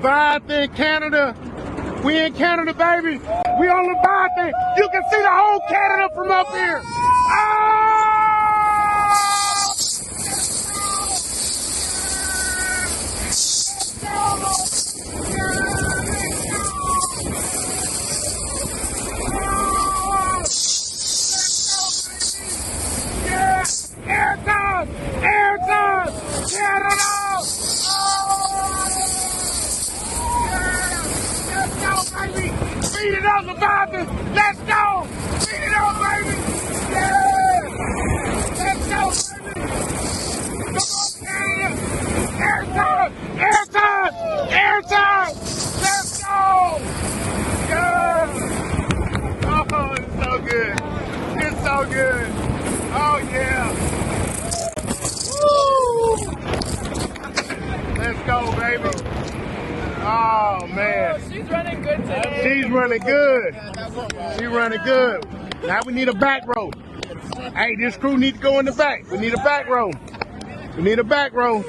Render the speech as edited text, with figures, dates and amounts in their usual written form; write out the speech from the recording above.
Leviathan, Canada. We in Canada, baby. We on Leviathan. You can see the whole Canada from up here. Air time! Air time! Canada! Let's go, baby! Beat it up, Leviathan! Let's go! Beat it up, baby! Yeah! Let's go, baby! Come on, Canada! Air time! Air time! Air time! Let's go! Yeah! Oh, it's so good! It's so good! Oh, yeah! Woo! Let's go, baby. Oh, man. She's running good today. She's running good. She's running good. Now we need a back row. Hey, this crew needs to go in the back. We need a back row. We need a back row.